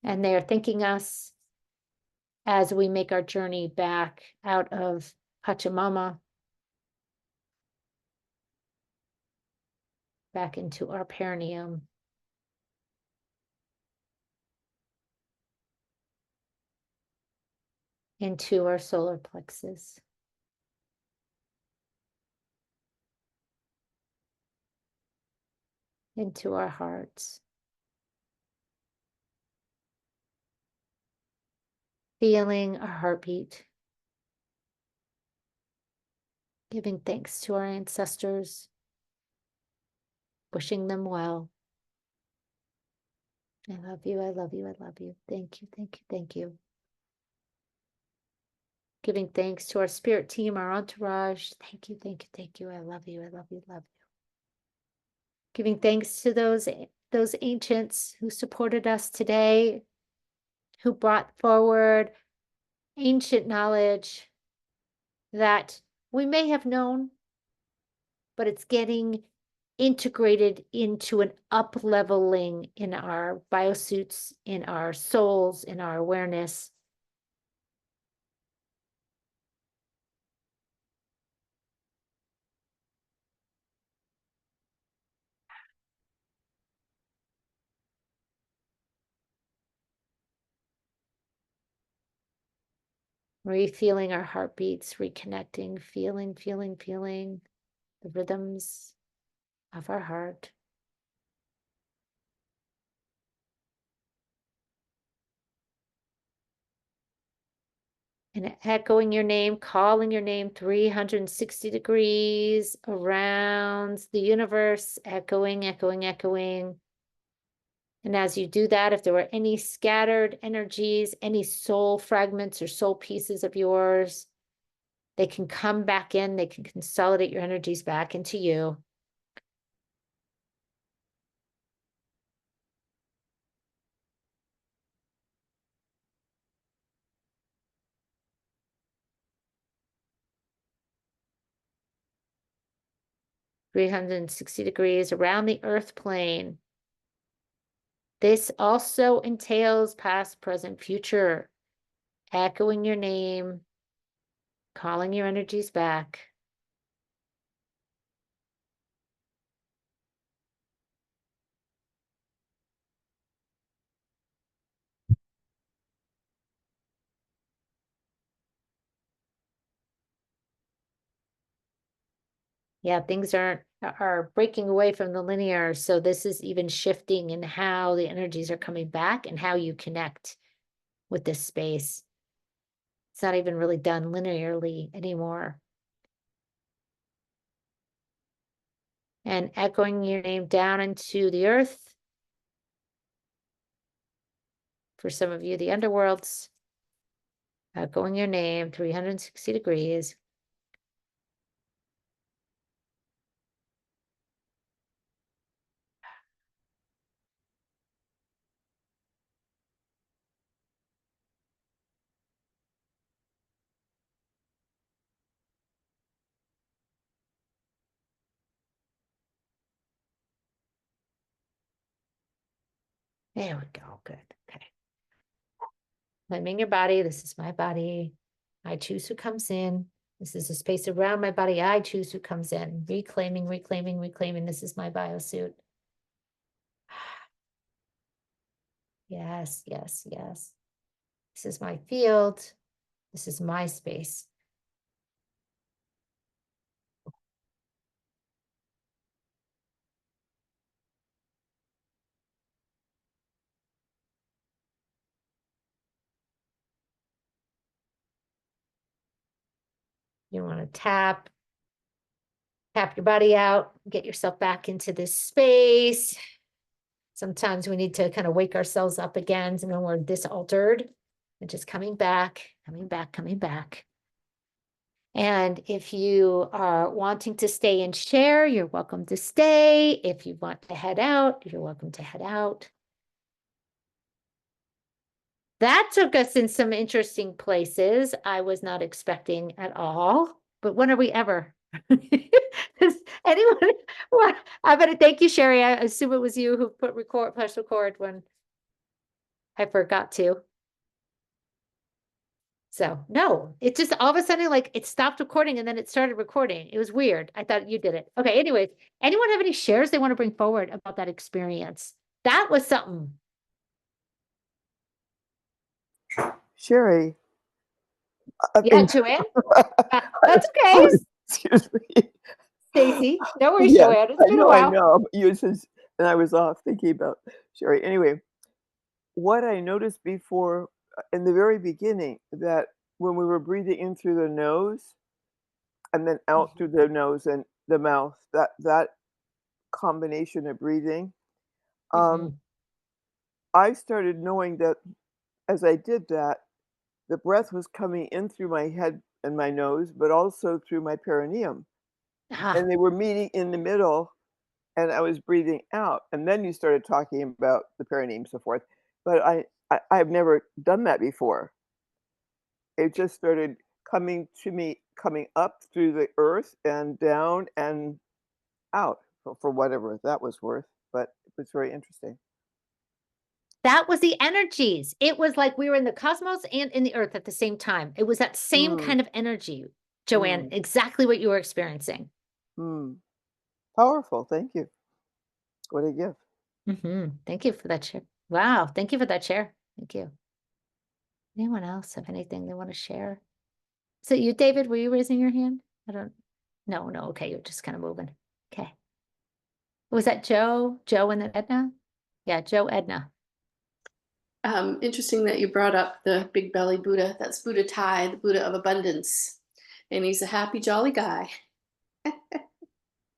And they are thanking us as we make our journey back out of Pachamama, back into our perineum. Into our solar plexus. Into our hearts. Feeling our heartbeat. Giving thanks to our ancestors. Wishing them well. I love you, I love you, I love you. Thank you, thank you, thank you. Giving thanks to our spirit team, our entourage. Thank you, thank you, thank you. I love you, I love you, love you. Giving thanks to those ancients who supported us today, who brought forward ancient knowledge that we may have known, but it's getting integrated into an up-leveling in our biosuits, in our souls, in our awareness. Re-feeling our heartbeats, reconnecting, feeling the rhythms of our heart. And echoing your name, calling your name 360 degrees around the universe, echoing, echoing, echoing. And as you do that, if there were any scattered energies, any soul fragments or soul pieces of yours, they can come back in, they can consolidate your energies back into you. (360 degrees around the earth plane. This also entails past, present, future, echoing your name, calling your energies back. Yeah, things are breaking away from the linear. So this is even shifting in how the energies are coming back and how you connect with this space. It's not even really done linearly anymore. And echoing your name down into the earth. For some of you, the underworlds. Echoing your name 360 degrees. There we go. Good. Okay. Claiming your body. This is my body. I choose who comes in. This is a space around my body. I choose who comes in. Reclaiming, reclaiming, reclaiming. This is my biosuit. Yes, yes, yes. This is my field. This is my space. You want to tap your body out, get yourself back into this space. Sometimes we need to kind of wake ourselves up again when we're this altered. and just coming back, coming back, coming back. And if you are wanting to stay and share, you're welcome to stay. If you want to head out, you're welcome to head out. That took us in some interesting places I was not expecting at all. But when are we ever? Does anyone? Well, I better thank you, Sherry. I assume it was you who press record when I forgot to. So no, it just all of a sudden like it stopped recording and then it started recording. It was weird. I thought you did it. Okay, anyways, anyone have any shares they want to bring forward about that experience? That was something. Sherry. Yeah, Joanne? That's okay. Excuse me. Stacy, no worries, Yes, Joanne. It's been a while. I know. But you since and I was off thinking about Sherry. Anyway, what I noticed before in the very beginning that when we were breathing in through the nose and then out through the nose and the mouth, that combination of breathing, I started knowing that as I did that, the breath was coming in through my head and my nose, but also through my perineum. And they were meeting in the middle, and I was breathing out. And then you started talking about the perineum and so forth. But I've never done that before. It just started coming to me, coming up through the earth and down and out for whatever that was worth. But it was very interesting. That was the energies. It was like we were in the cosmos and in the earth at the same time. It was that same kind of energy, Joanne, exactly what you were experiencing. Powerful. Thank you. What a gift. Thank you for that share. Wow. Thank you for that share. Thank you. Anyone else have anything they want to share? So you, David, were you raising your hand? No. Okay. You're just kind of moving. Okay. Was that Joe? Joe and then Edna? Yeah, Joe, Edna. Interesting that you brought up the big belly Buddha. That's Buddha Tai, the Buddha of abundance. And he's a happy, jolly guy.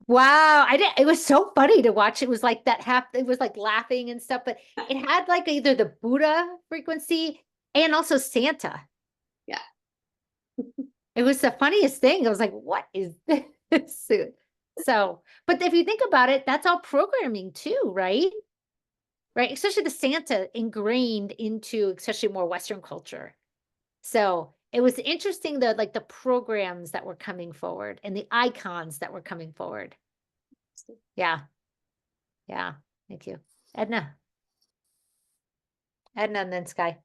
Wow. It was so funny to watch. It was like it was like laughing and stuff, but it had like either the Buddha frequency and also Santa. Yeah. It was the funniest thing. I was like, what is this? So, but if you think about it, that's all programming too, right? Right. Especially the Santa ingrained into especially more Western culture. So it was interesting though, like the programs that were coming forward and the icons that were coming forward. Yeah. Yeah. Thank you. Edna. Edna and then Sky.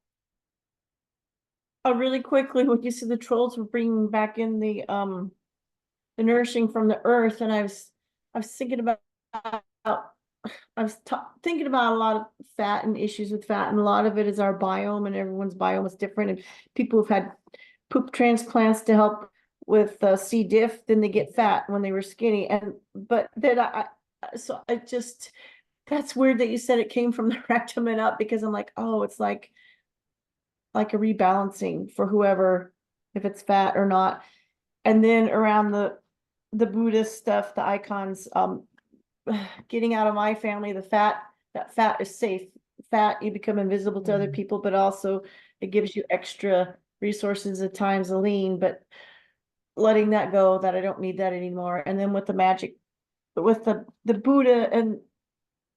Oh, really quickly, when you said the trolls were bringing back in the nourishing from the earth, and I was thinking about thinking about a lot of fat and issues with fat, and a lot of it is our biome, and everyone's biome is different, and people who've had poop transplants to help with C. diff, then they get fat when they were skinny, but then that's weird that you said it came from the rectum and up, because I'm like, oh, it's like a rebalancing for whoever, if it's fat or not. And then around the Buddhist stuff, the icons, getting out of my family, that fat is safe. Fat, you become invisible to other people, but also it gives you extra resources at times, a lean, but letting that go, that I don't need that anymore. And then with the magic, with the Buddha and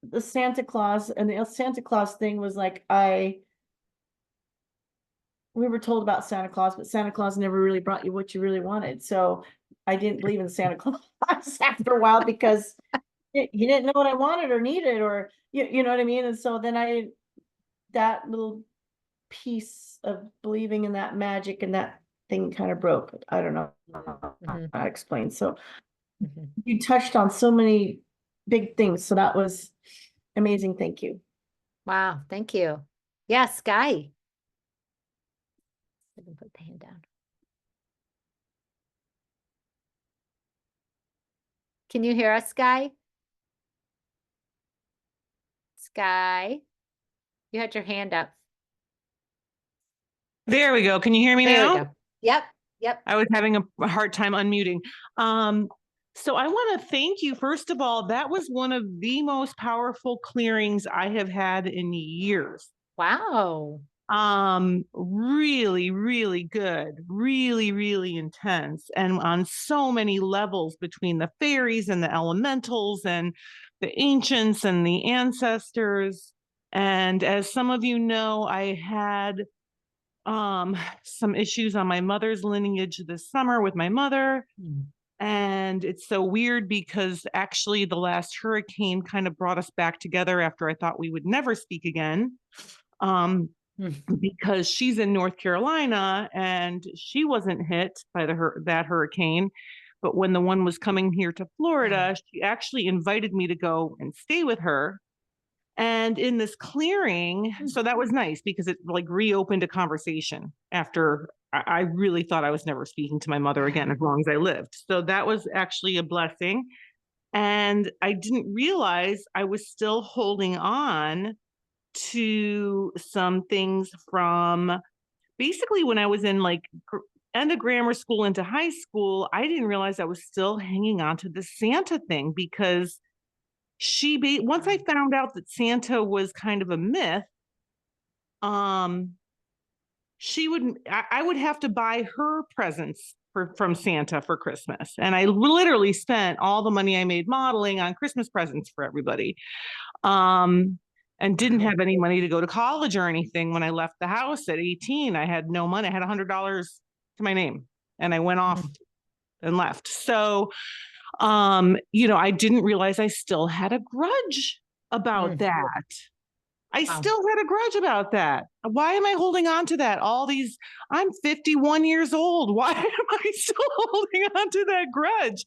the Santa Claus, and the Santa Claus thing was like, we were told about Santa Claus, but Santa Claus never really brought you what you really wanted. So I didn't believe in Santa Claus after a while, because you didn't know what I wanted or needed, or you know what I mean? And so then that little piece of believing in that magic and that thing kind of broke. I don't know how to explain. So you touched on so many big things. So that was amazing. Thank you. Wow. Thank you. Yeah, Sky. I can put the hand down. Can you hear us, Sky? Sky, you had your hand up. There we go. Can you hear me now? There we go. Yep. I was having a hard time unmuting. So I want to thank you. First of all, that was one of the most powerful clearings I have had in years. Wow. Really, really good, really, really intense, and on so many levels between the fairies and the elementals and the ancients and the ancestors. And as some of you know, I had some issues on my mother's lineage this summer with my mother. And it's so weird because actually the last hurricane kind of brought us back together after I thought we would never speak again. Because she's in North Carolina and she wasn't hit by that hurricane. But when the one was coming here to Florida, she actually invited me to go and stay with her. And in this clearing, so that was nice because it like reopened a conversation after I really thought I was never speaking to my mother again as long as I lived. So that was actually a blessing. And I didn't realize I was still holding on to some things from basically when I was in like end of grammar school into high school. I didn't realize I was still hanging on to the Santa thing because once I found out that Santa was kind of a myth, I would have to buy her presents from Santa for Christmas. And I literally spent all the money I made modeling on Christmas presents for everybody. And didn't have any money to go to college or anything. When I left the house at 18, I had no money. I had $100 to my name and I went off and left. So, I didn't realize I still had a grudge about that. I still had a grudge about that. Why am I holding on to that? I'm 51 years old. Why am I still holding on to that grudge?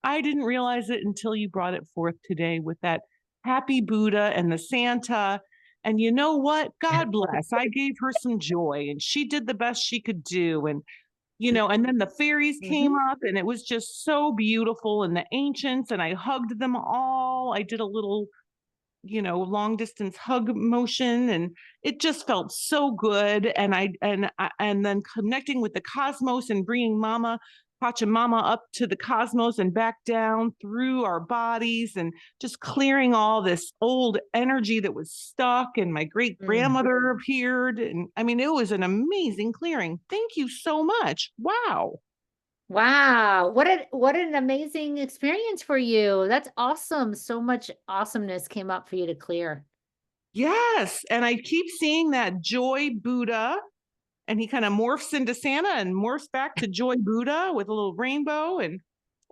I didn't realize it until you brought it forth today with that happy Buddha and the Santa. And you know what? God bless. I gave her some joy and she did the best she could do. And, and then the fairies came up and it was just so beautiful. And the ancients, and I hugged them all. I did a little, long distance hug motion and it just felt so good. And then connecting with the cosmos and bringing Pachamama up to the cosmos and back down through our bodies and just clearing all this old energy that was stuck. And my great grandmother appeared. And I mean, it was an amazing clearing. Thank you so much. Wow. Wow. What an amazing experience for you. That's awesome. So much awesomeness came up for you to clear. Yes. And I keep seeing that Joy Buddha. And he kind of morphs into Santa and morphs back to Joy Buddha with a little rainbow. And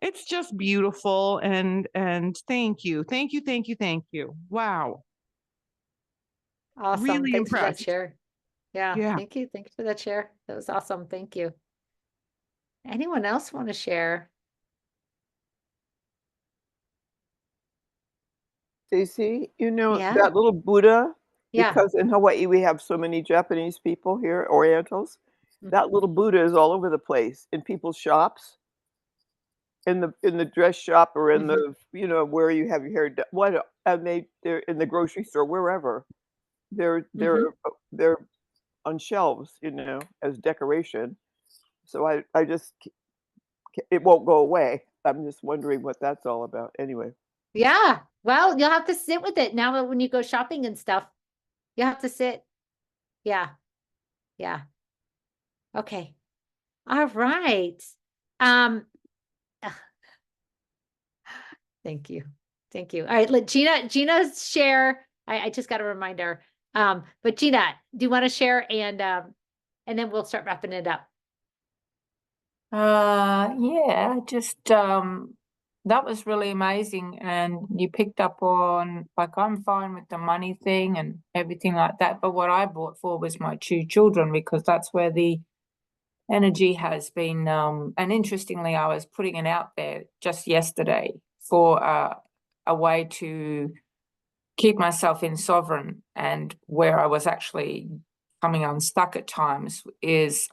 it's just beautiful. And thank you. Thank you. Thank you. Thank you. Wow. Awesome. Really Thanks impressed. for that share. Yeah. Thank you. Thanks for that share. That was awesome. Thank you. Anyone else want to share? Stacey, Yeah. that little Buddha, Yeah. because in Hawaii we have so many Japanese people here, Orientals. That little Buddha is all over the place in people's shops, in the dress shop or in the where you have your hair done. They're in the grocery store, wherever. They're on shelves, as decoration. So I just it won't go away. I'm just wondering what that's all about. Anyway. Yeah. Well, you'll have to sit with it now when you go shopping and stuff. You have to sit. Yeah. Yeah. Okay. All right. Thank you. Thank you. All right. Let Gina's share. I just got a reminder. But Gina, do you want to share and then we'll start wrapping it up. Yeah, just that was really amazing. And you picked up on, like, I'm fine with the money thing and everything like that. But what I bought for was my 2 children, because that's where the energy has been. And interestingly, I was putting it out there just yesterday for a way to keep myself in sovereign. And where I was actually coming unstuck at times is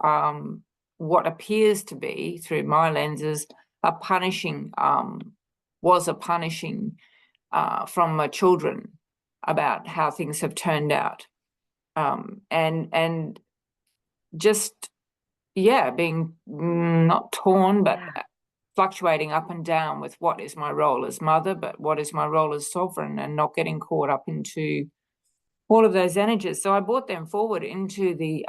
what appears to be, through my lenses, was a punishing from my children about how things have turned out. And just, being not torn, but fluctuating up and down with what is my role as mother, but what is my role as sovereign, and not getting caught up into all of those energies. So I brought them forward into the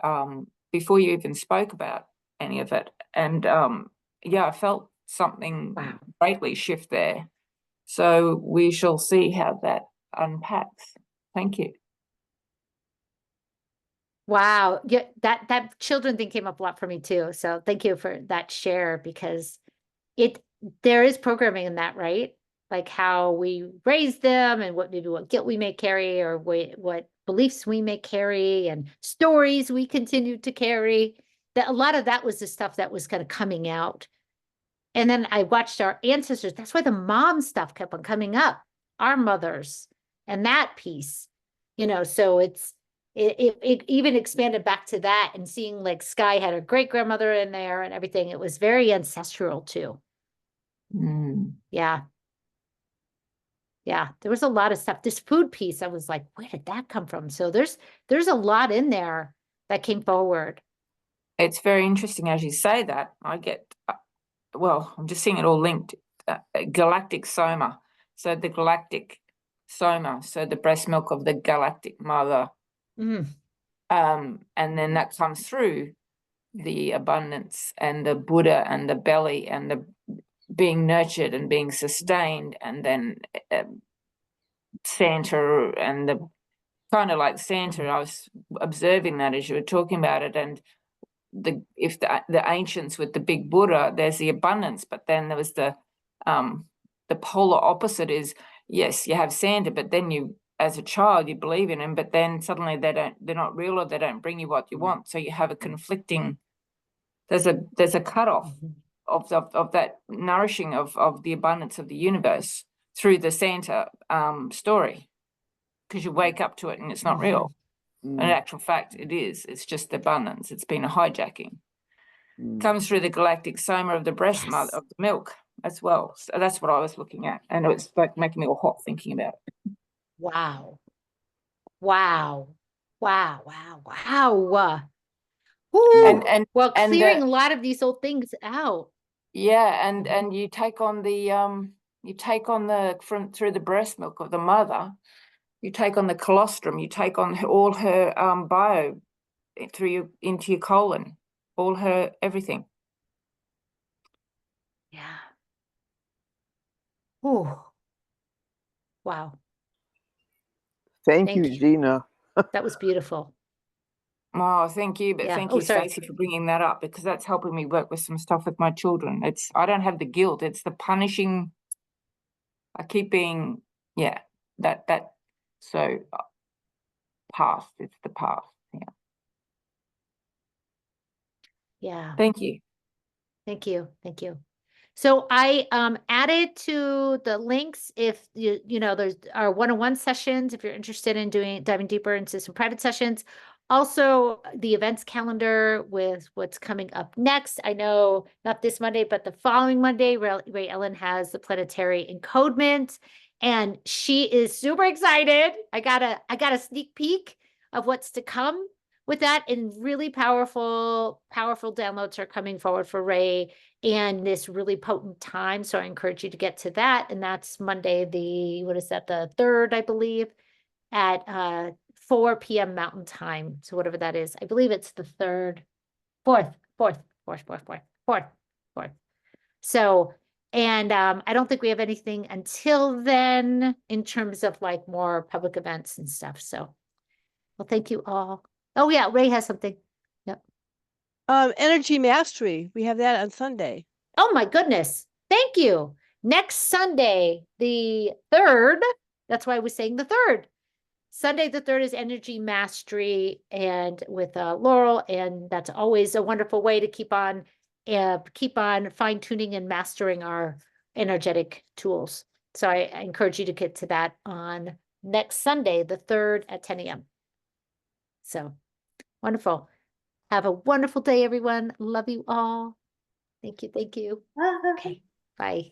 before you even spoke about any of it. And yeah, I felt something Wow. greatly shift there. So we shall see how that unpacks. Thank you. Wow. Yeah, that children thing came up a lot for me too. So thank you for that share, because there is programming in that, right? Like how we raise them and what guilt we may carry, or what beliefs we may carry, and stories we continue to carry. That a lot of that was the stuff that was kind of coming out. And then I watched our ancestors. That's why the mom stuff kept on coming up, our mothers, and that piece, so it even expanded back to that, and seeing like Sky had her great grandmother in there and everything. It was very ancestral too. Yeah. Yeah. There was a lot of stuff. This food piece, I was like, where did that come from? So there's a lot in there that came forward. It's very interesting as you say that. I get, well, I'm just seeing it all linked. Galactic soma. So the galactic soma, so the breast milk of the galactic mother. Mm. And then that comes through the abundance and the Buddha and the belly and the being nurtured and being sustained, and then Santa and the kind of like Santa. I was observing that as you were talking about it, and the ancients with the big Buddha, there's the abundance, but then there was the polar opposite is, yes, you have Santa, but then you, as a child, you believe in him, but then suddenly they're not real, or they don't bring you what you want. So you have a conflicting, there's a cutoff of that nourishing of the abundance of the universe through the Santa story, because you wake up to it and it's not real. And in actual fact, it is. It's just abundance. It's been a hijacking. Comes through the galactic soma of the breast mother of the milk as well. So that's what I was looking at, and it was like making me all hot thinking about it. Wow. Wow. Wow. Wow. Wow. Woo. And clearing a lot of these old things out. Yeah, and you take on the from through the breast milk of the mother, you take on the colostrum, you take on all her bio into your colon, all her everything. Yeah. Ooh. Wow. Thank Thank you, you. Gina. That was beautiful. Oh, thank you. But Yeah. thank Oh, you, sorry. Stacey, for bringing that up, because that's helping me work with some stuff with my children. I don't have the guilt. It's the punishing. I keep being, yeah, that. So past, it's the past. Yeah. Yeah. Thank you. Thank you. Thank you. So I added to the links, if there's our one-on-one sessions, if you're interested in diving deeper into some private sessions. Also the events calendar with what's coming up next. I know not this Monday, but the following Monday, Ray Ellen has the planetary encodement, and she is super excited. I got a sneak peek of what's to come with that, and really powerful downloads are coming forward for Ray and this really potent time. So I encourage you to get to that. And that's Monday, the 3rd, I believe, at 4 p.m. Mountain Time. So whatever that is, I believe it's the 3rd, 4th. So, and I don't think we have anything until then in terms of like more public events and stuff. So, well, thank you all. Oh yeah, Ray has something. Yep. Energy Mastery. We have that on Sunday. Oh my goodness. Thank you. Next Sunday, the 3rd. That's why I was saying the 3rd. Sunday, the 3rd is Energy Mastery, and with Laurel, and that's always a wonderful way to keep on fine tuning and mastering our energetic tools. So I encourage you to get to that on next Sunday, the 3rd at 10 a.m. So wonderful. Have a wonderful day, everyone. Love you all. Thank you. Thank you. Okay. Bye.